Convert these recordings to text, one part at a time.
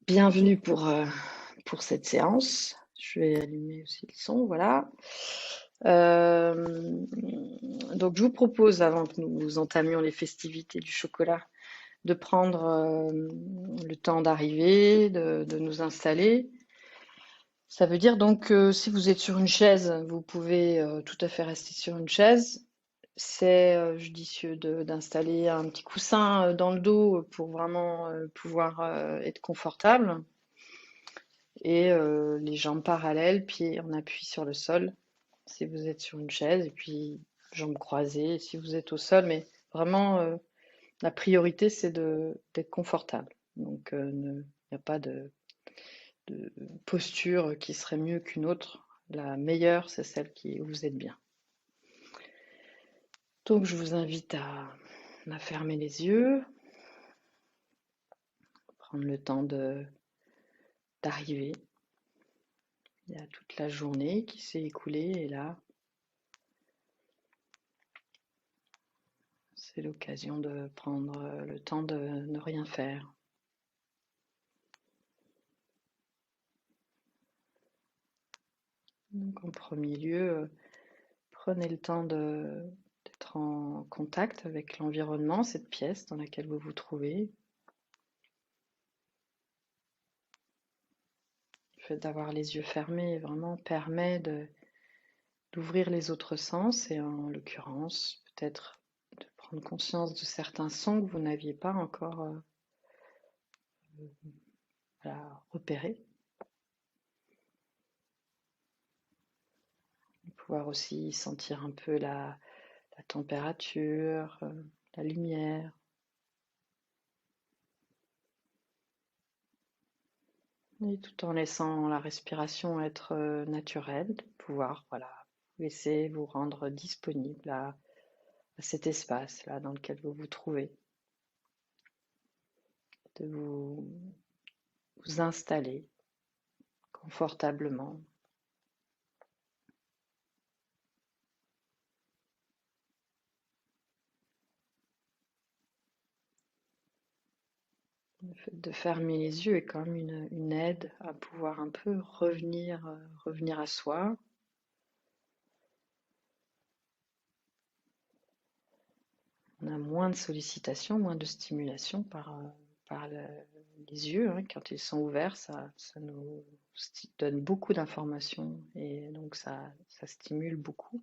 Bienvenue pour cette séance. Je vais allumer aussi le son, voilà. Euh, donc, je vous propose, avant que nous entamions les festivités du chocolat, de prendre le temps d'arriver, de nous installer. Ça veut dire donc que si vous êtes sur une chaise, vous pouvez tout à fait rester sur une chaise. C'est judicieux d'installer un petit coussin dans le dos pour vraiment pouvoir être confortable. Et les jambes parallèles, pieds en appui sur le sol, si vous êtes sur une chaise, et puis jambes croisées si vous êtes au sol. Mais vraiment, la priorité, c'est d'être confortable. Donc, il n'y a pas de posture qui serait mieux qu'une autre. La meilleure, c'est celle où vous êtes bien. Donc, je vous invite à fermer les yeux, prendre le temps d'arriver. Il y a toute la journée qui s'est écoulée et là, c'est l'occasion de prendre le temps de ne rien faire. Donc, en premier lieu, prenez le temps d'être en contact avec l'environnement, cette pièce dans laquelle vous vous trouvez. Le fait d'avoir les yeux fermés vraiment permet d'ouvrir les autres sens et en l'occurrence, peut-être de prendre conscience de certains sons que vous n'aviez pas encore repérés. Pouvoir aussi sentir un peu la température, la lumière. Et tout en laissant la respiration être naturelle, pouvoir laisser vous rendre disponible à cet espace-là dans lequel vous vous trouvez, de vous installer confortablement. Le fait de fermer les yeux est quand même une aide à pouvoir un peu revenir à soi. On a moins de sollicitations, moins de stimulation par les yeux. Hein. Quand ils sont ouverts, ça nous donne beaucoup d'informations et donc ça stimule beaucoup.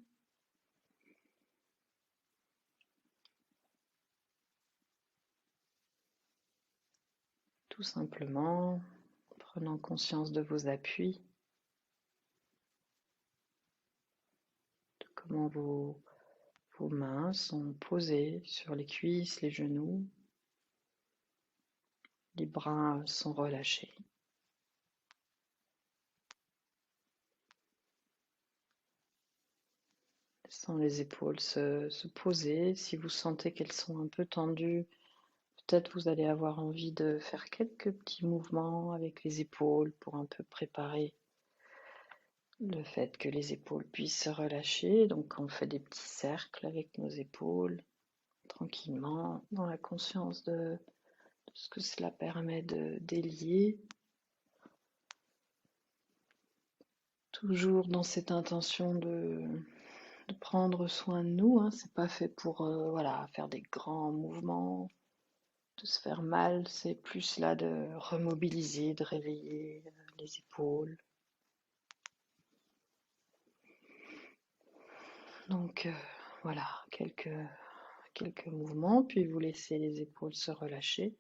Tout simplement, prenant conscience de vos appuis, de comment vos mains sont posées sur les cuisses, les genoux, les bras sont relâchés. Laissant les épaules se poser. Si vous sentez qu'elles sont un peu tendues, peut-être vous allez avoir envie de faire quelques petits mouvements avec les épaules pour un peu préparer le fait que les épaules puissent se relâcher. Donc on fait des petits cercles avec nos épaules, tranquillement, dans la conscience de ce que cela permet de délier. Toujours dans cette intention de prendre soin de nous. Hein. C'est pas fait pour faire des grands mouvements, de se faire mal. C'est plus là de remobiliser, de réveiller les épaules. Donc voilà, quelques mouvements, puis vous laissez les épaules se relâcher,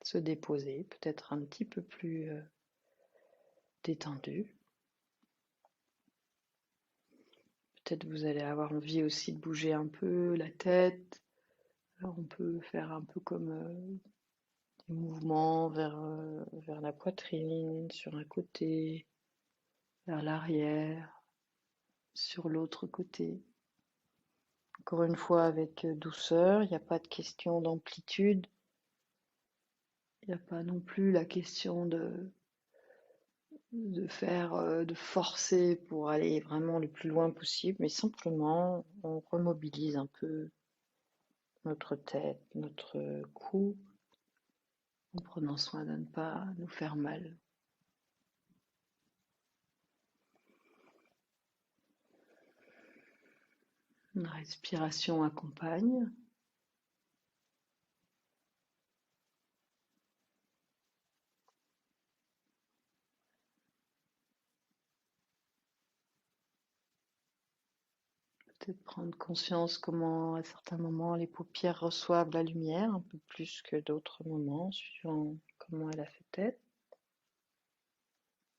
se déposer, peut-être un petit peu plus détendues. Peut-être vous allez avoir envie aussi de bouger un peu la tête. Alors on peut faire un peu comme des mouvements vers la poitrine, sur un côté, vers l'arrière, sur l'autre côté. Encore une fois avec douceur, il n'y a pas de question d'amplitude. Il n'y a pas non plus la question de de forcer pour aller vraiment le plus loin possible, mais simplement on remobilise un peu notre tête, notre cou, en prenant soin de ne pas nous faire mal. La respiration accompagne. Peut-être prendre conscience comment, à certains moments, les paupières reçoivent la lumière, un peu plus que d'autres moments, suivant comment elle a fait tête.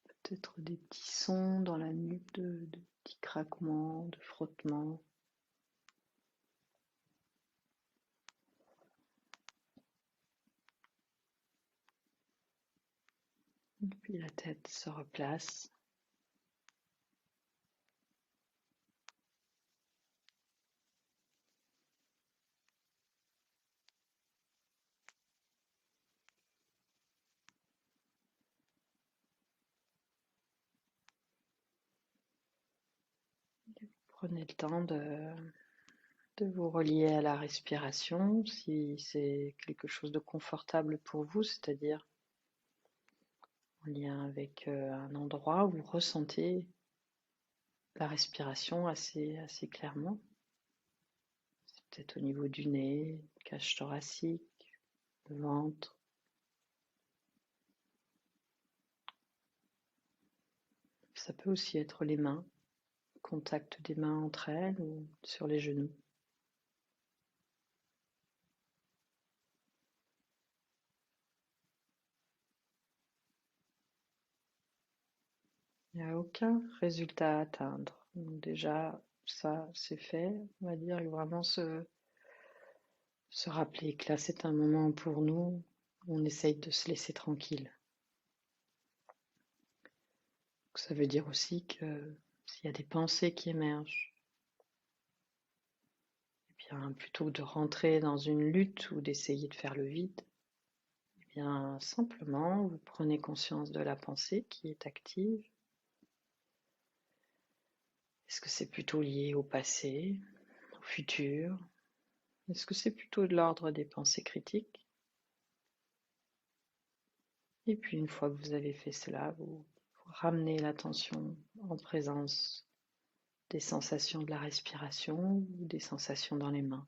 Peut-être des petits sons dans la nuque, de petits craquements, de frottements. Et puis la tête se replace. Prenez le temps de vous relier à la respiration, si c'est quelque chose de confortable pour vous, c'est-à-dire en lien avec un endroit où vous ressentez la respiration assez clairement. C'est peut-être au niveau du nez, cage thoracique, le ventre. Ça peut aussi être les mains, contact des mains entre elles ou sur les genoux. Il n'y a aucun résultat à atteindre. Donc déjà, ça, c'est fait. On va dire vraiment se rappeler que là, c'est un moment pour nous où on essaye de se laisser tranquille. Donc, ça veut dire aussi que s'il y a des pensées qui émergent, eh bien, plutôt que de rentrer dans une lutte ou d'essayer de faire le vide, eh bien, simplement, vous prenez conscience de la pensée qui est active. Est-ce que c'est plutôt lié au passé, au futur? Est-ce que c'est plutôt de l'ordre des pensées critiques? Et puis une fois que vous avez fait cela, vous ramenez l'attention en présence des sensations de la respiration ou des sensations dans les mains.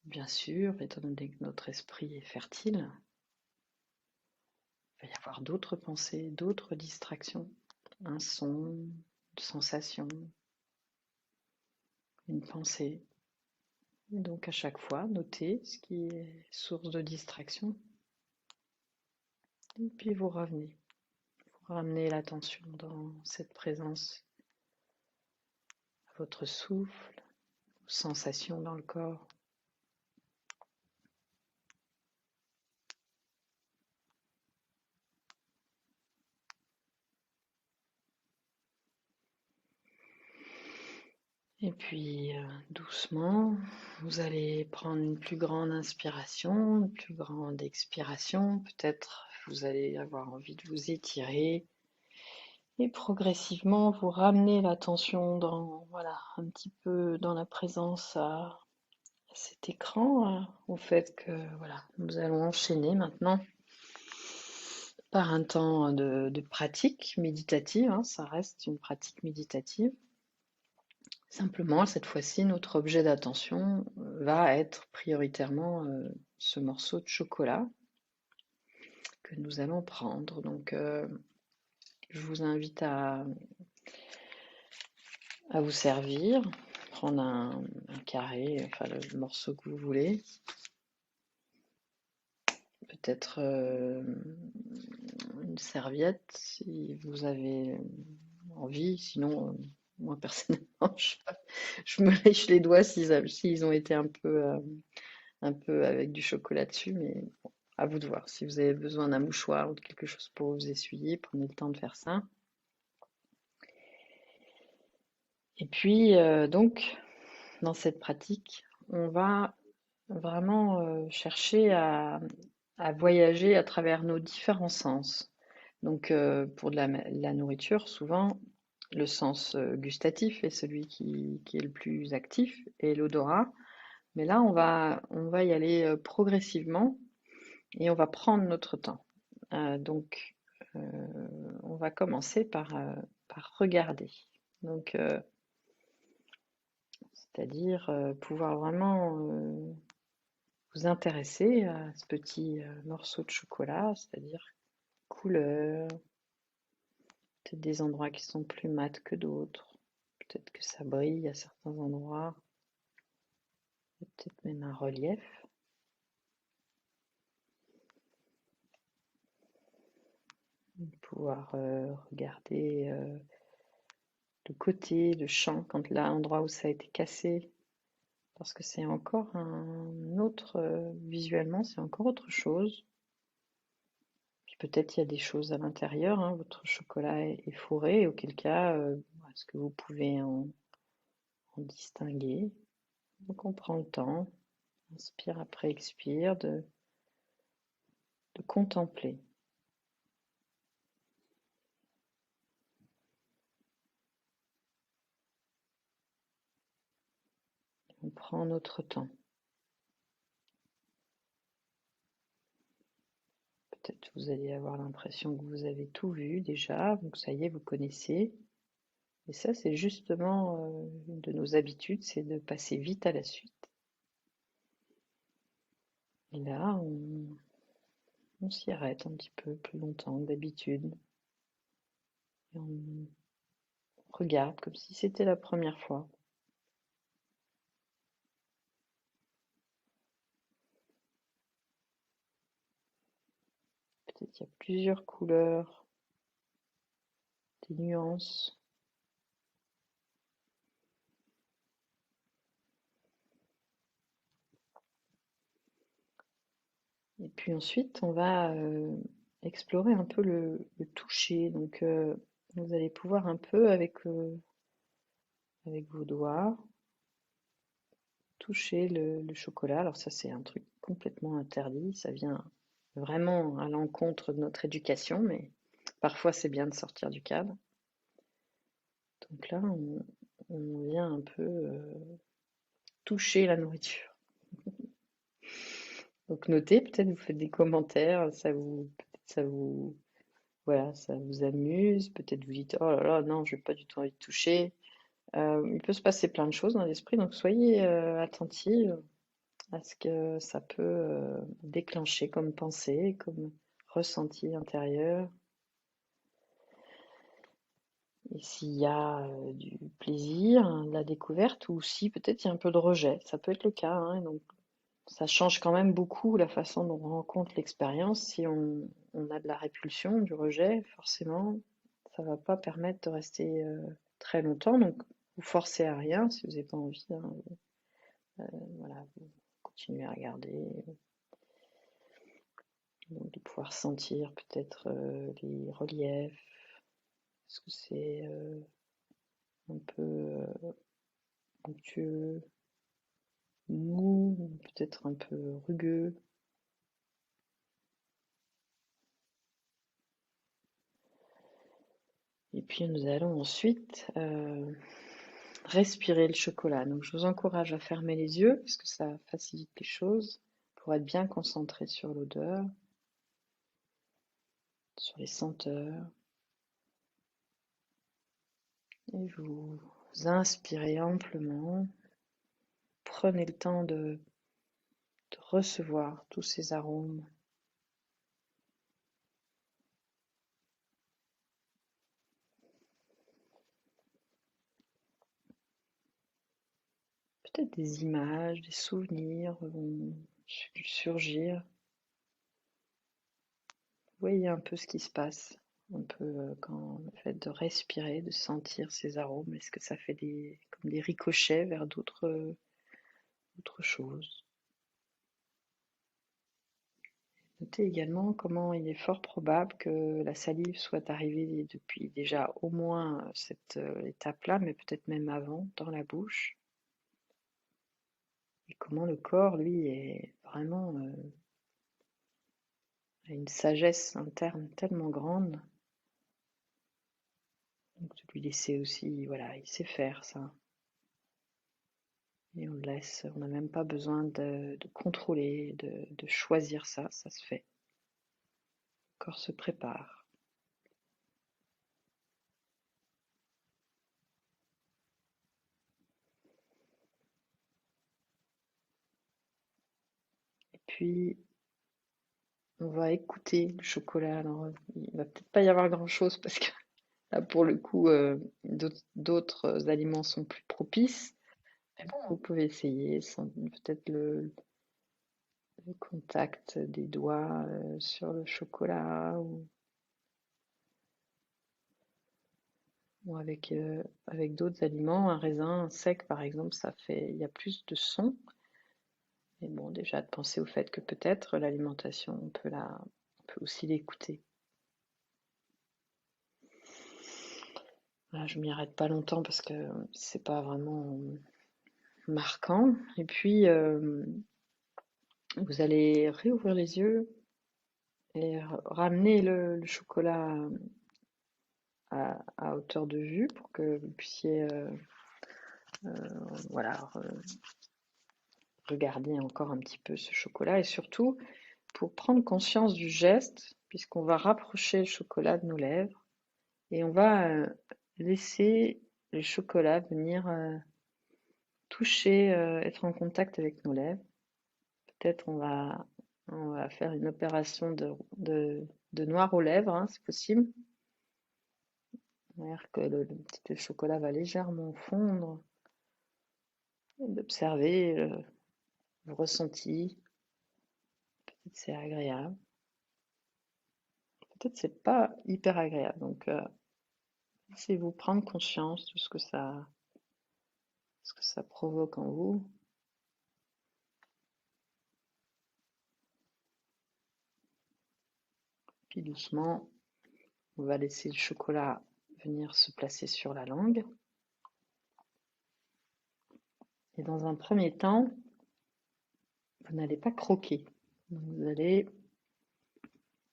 Bien sûr, étant donné que notre esprit est fertile, il va y avoir d'autres pensées, d'autres distractions, un son, une sensation, une pensée. Et donc à chaque fois, notez ce qui est source de distraction. Et puis vous revenez. Vous ramenez l'attention dans cette présence, à votre souffle, aux sensations dans le corps. Et puis doucement, vous allez prendre une plus grande inspiration, une plus grande expiration. Peut-être vous allez avoir envie de vous étirer et progressivement vous ramener l'attention dans, voilà, un petit peu dans la présence à cet écran, au fait que voilà, nous allons enchaîner maintenant par un temps de pratique méditative, hein, ça reste une pratique méditative. Simplement, cette fois-ci, notre objet d'attention va être prioritairement ce morceau de chocolat que nous allons prendre. Donc, je vous invite à vous servir, prendre un carré, enfin le morceau que vous voulez. Peut-être une serviette si vous avez envie, sinon moi personnellement je me lèche les doigts s'ils ont été un peu avec du chocolat dessus, mais bon, à vous de voir. Si vous avez besoin d'un mouchoir ou de quelque chose pour vous essuyer, prenez le temps de faire ça. Et puis donc dans cette pratique, on va vraiment chercher à voyager à travers nos différents sens. Donc, pour de la nourriture, souvent, le sens gustatif est celui qui est le plus actif et l'odorat. Mais là, on va y aller progressivement et on va prendre notre temps. Donc, on va commencer par regarder. Donc, c'est-à-dire pouvoir vraiment vous intéresser à ce petit morceau de chocolat, c'est-à-dire couleur, peut-être des endroits qui sont plus mat que d'autres, peut-être que ça brille à certains endroits, peut-être même un relief. Pouvoir regarder le côté, le champ, quand l'endroit où ça a été cassé, parce que c'est encore un autre, visuellement, c'est encore autre chose. Puis peut-être il y a des choses à l'intérieur, hein, votre chocolat est fourré, auquel cas, est-ce que vous pouvez en distinguer? Donc on prend le temps, inspire après expire, de contempler. On prend notre temps. Peut-être vous allez avoir l'impression que vous avez tout vu déjà, donc ça y est, vous connaissez. Et ça, c'est justement une de nos habitudes, c'est de passer vite à la suite. Et là, on s'y arrête un petit peu plus longtemps que d'habitude. Et on regarde comme si c'était la première fois. Peut-être qu'il y a plusieurs couleurs, des nuances. Et puis ensuite, on va explorer un peu le toucher. Donc, vous allez pouvoir un peu, avec vos doigts, toucher le chocolat. Alors ça, c'est un truc complètement interdit. Ça vient vraiment à l'encontre de notre éducation, mais parfois c'est bien de sortir du cadre. Donc là, on vient un peu toucher la nourriture. Donc notez, peut-être vous faites des commentaires, voilà, ça vous amuse. Peut-être vous dites, oh là là, non, j'ai pas du tout envie de toucher. Il peut se passer plein de choses dans l'esprit, donc soyez attentifs à ce que ça peut déclencher comme pensée, comme ressenti intérieur. Et s'il y a du plaisir, hein, de la découverte, ou si peut-être il y a un peu de rejet, ça peut être le cas, hein, donc ça change quand même beaucoup la façon dont on rencontre l'expérience. Si on a de la répulsion, du rejet, forcément, ça va pas permettre de rester très longtemps. Donc, vous forcez à rien si vous n'avez pas envie, hein, voilà, vous continuez à regarder. Donc, de pouvoir sentir peut-être les reliefs. Est-ce que c'est un peu onctueux, mou, peut-être un peu rugueux? Et puis nous allons ensuite respirer le chocolat. Donc je vous encourage à fermer les yeux parce que ça facilite les choses pour être bien concentré sur l'odeur, sur les senteurs. Et vous inspirez amplement. Prenez le temps de recevoir tous ces arômes. Peut-être des images, des souvenirs vont surgir. Voyez un peu ce qui se passe, un peu quand le fait de respirer, de sentir ces arômes, est-ce que ça fait comme des ricochets vers d'autres choses? Notez également comment il est fort probable que la salive soit arrivée depuis déjà au moins cette étape-là, mais peut-être même avant, dans la bouche. Et comment le corps, lui, est vraiment a une sagesse interne tellement grande. Donc de lui laisser aussi, voilà, il sait faire ça. Et on le laisse, on n'a même pas besoin de contrôler, de choisir ça, ça se fait. Le corps se prépare. Et puis, on va écouter le chocolat. Alors, il va peut-être pas y avoir grand-chose parce que là, pour le coup, d'autres aliments sont plus propices. Mais bon, vous pouvez essayer, peut-être le contact des doigts sur le chocolat ou avec d'autres aliments. Un raisin sec, par exemple, il y a plus de son. Et bon, déjà de penser au fait que peut-être l'alimentation, on peut aussi l'écouter. Là, je m'y arrête pas longtemps parce que c'est pas vraiment marquant. Et puis, vous allez réouvrir les yeux et ramener le chocolat à hauteur de vue pour que vous puissiez voilà, regarder encore un petit peu ce chocolat et surtout pour prendre conscience du geste, puisqu'on va rapprocher le chocolat de nos lèvres et on va laisser le chocolat venir toucher, être en contact avec nos lèvres. Peut-être on va faire une opération de noir aux lèvres, hein, c'est possible. C'est-à-dire que le petit chocolat va légèrement fondre, d'observer le ressenti. Peut-être c'est agréable, peut-être c'est pas hyper agréable. Donc laissez-vous prendre conscience de ce que ça provoque en vous. Puis doucement, on va laisser le chocolat venir se placer sur la langue. Et dans un premier temps, vous n'allez pas croquer. Vous allez,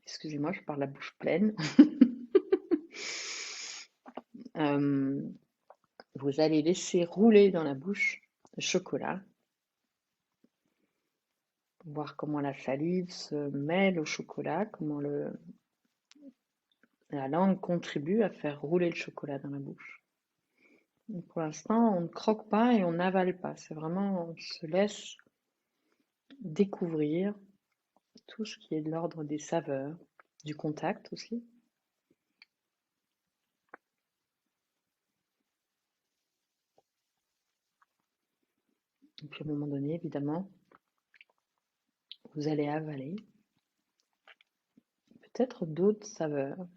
excusez-moi, je parle la bouche pleine. Vous allez laisser rouler dans la bouche le chocolat, voir comment la salive se mêle au chocolat, comment la langue contribue à faire rouler le chocolat dans la bouche. Et pour l'instant, on ne croque pas et on n'avale pas. C'est vraiment, on se laisse découvrir tout ce qui est de l'ordre des saveurs, du contact aussi. Et puis à un moment donné, évidemment, vous allez avaler peut-être d'autres saveurs.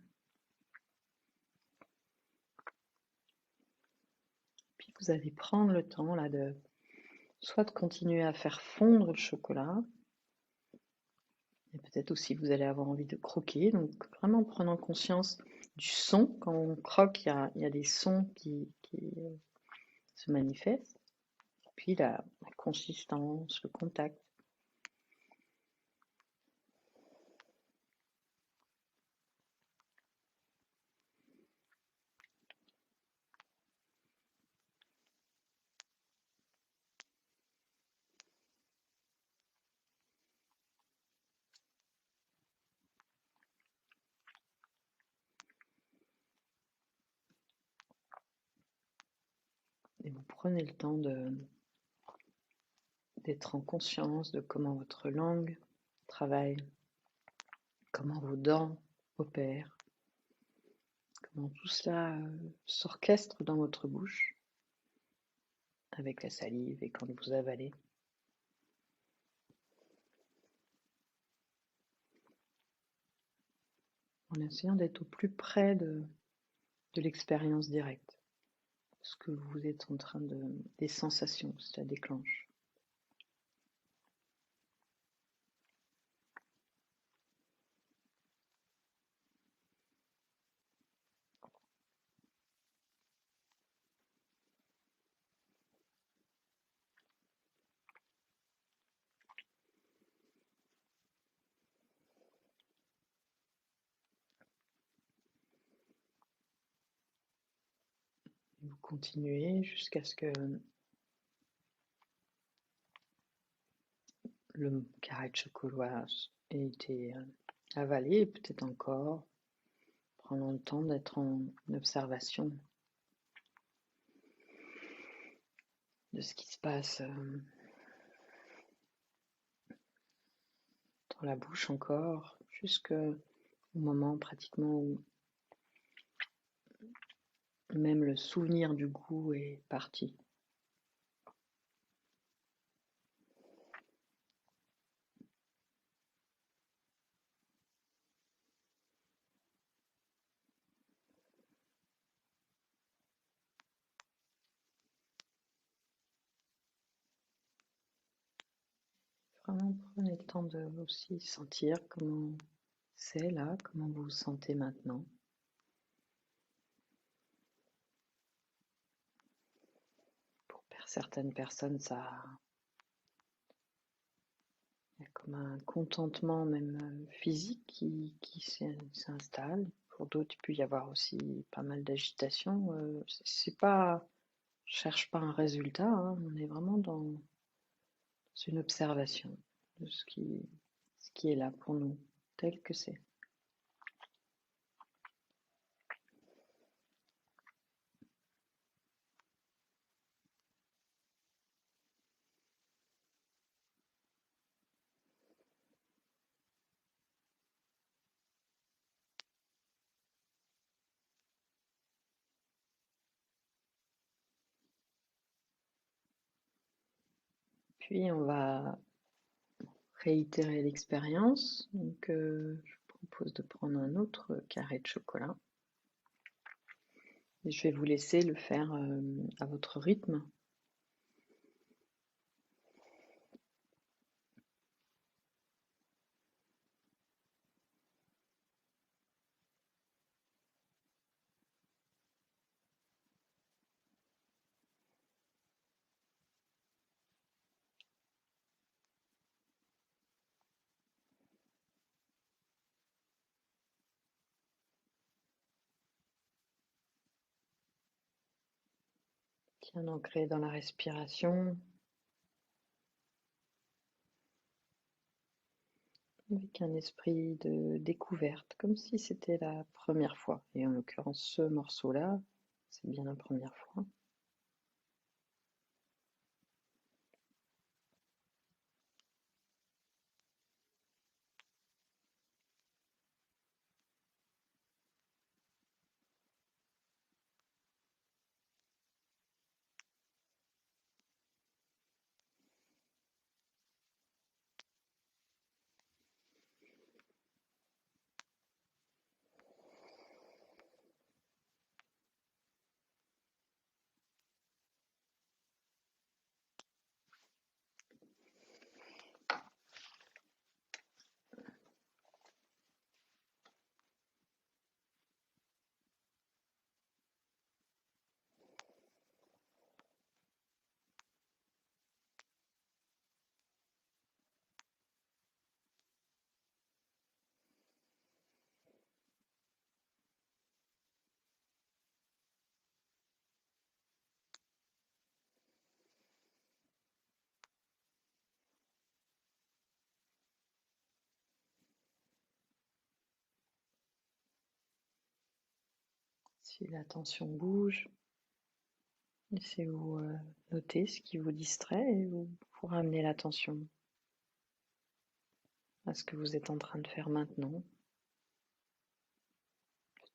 Puis vous allez prendre le temps là soit de continuer à faire fondre le chocolat, et peut-être aussi vous allez avoir envie de croquer. Donc vraiment prenant conscience du son. Quand on croque, il y a des sons qui se manifestent. Puis la consistance, le contact. Et vous prenez le temps d'être en conscience de comment votre langue travaille, comment vos dents opèrent, comment tout cela s'orchestre dans votre bouche avec la salive et quand vous avalez. En essayant d'être au plus près de l'expérience directe, ce que vous êtes en train des sensations que ça déclenche. continuez jusqu'à ce que le carré de chocolat ait été avalé, peut-être encore, prenant le temps d'être en observation de ce qui se passe dans la bouche encore, jusqu'au moment pratiquement où même le souvenir du goût est parti. Vraiment prenez le temps de aussi sentir comment c'est là, comment vous vous sentez maintenant. Pour certaines personnes, ça il y a comme un contentement même physique qui s'installe. Pour d'autres, il peut y avoir aussi pas mal d'agitation. C'est pas, je cherche pas un résultat, hein, on est vraiment dans une observation de ce qui est là pour nous, tel que c'est. Puis on va réitérer l'expérience. Donc je vous propose de prendre un autre carré de chocolat. Et je vais vous laisser le faire à votre rythme. Bien ancré dans la respiration, avec un esprit de découverte, comme si c'était la première fois. Et en l'occurrence, ce morceau-là, c'est bien la première fois. Si l'attention bouge, laissez-vous noter ce qui vous distrait et vous ramener l'attention à ce que vous êtes en train de faire maintenant.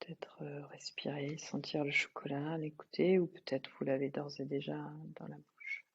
Peut-être respirer, sentir le chocolat, l'écouter, ou peut-être vous l'avez d'ores et déjà dans la bouche.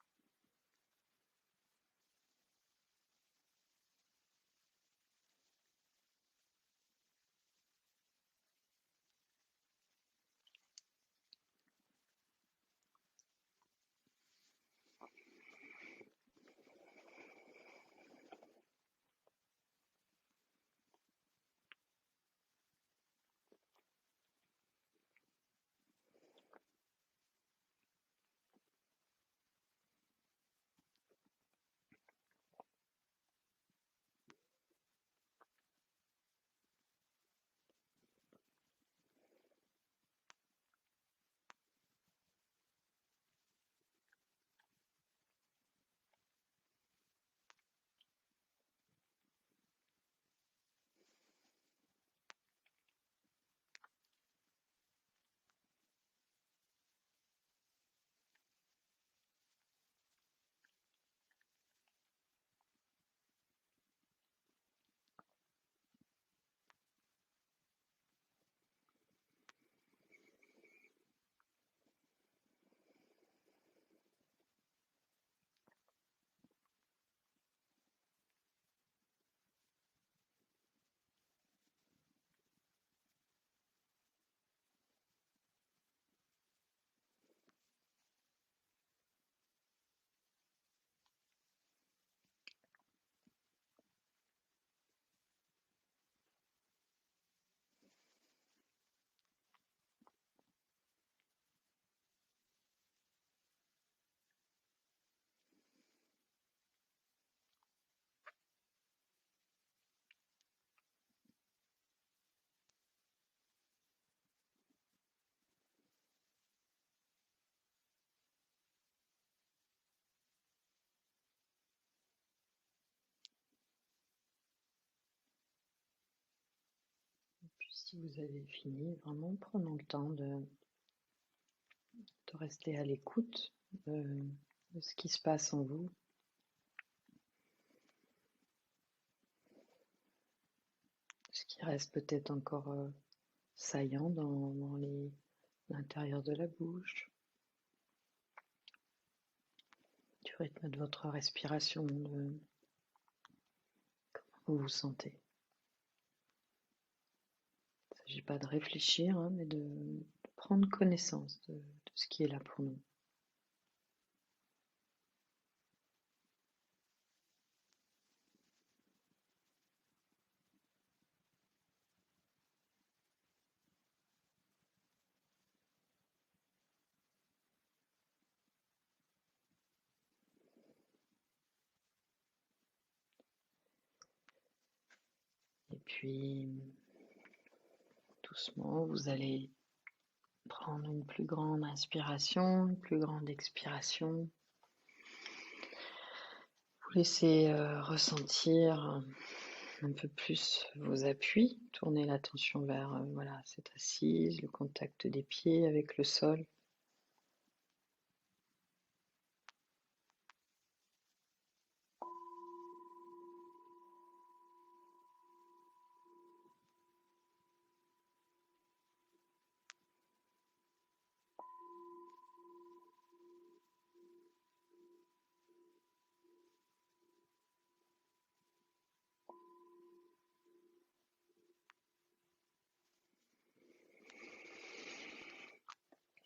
Si vous avez fini, vraiment prenons le temps de rester à l'écoute de ce qui se passe en vous. Ce qui reste peut-être encore saillant dans l'intérieur de la bouche, du rythme de votre respiration, de comment vous vous sentez. Il ne s'agit pas de réfléchir, hein, mais de prendre connaissance de ce qui est là pour nous. Et puis, doucement, vous allez prendre une plus grande inspiration, une plus grande expiration. Vous laissez ressentir un peu plus vos appuis. Tournez l'attention vers voilà, cette assise, le contact des pieds avec le sol.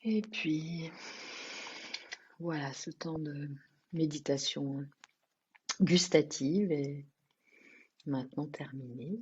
Et puis, voilà, ce temps de méditation gustative est maintenant terminé.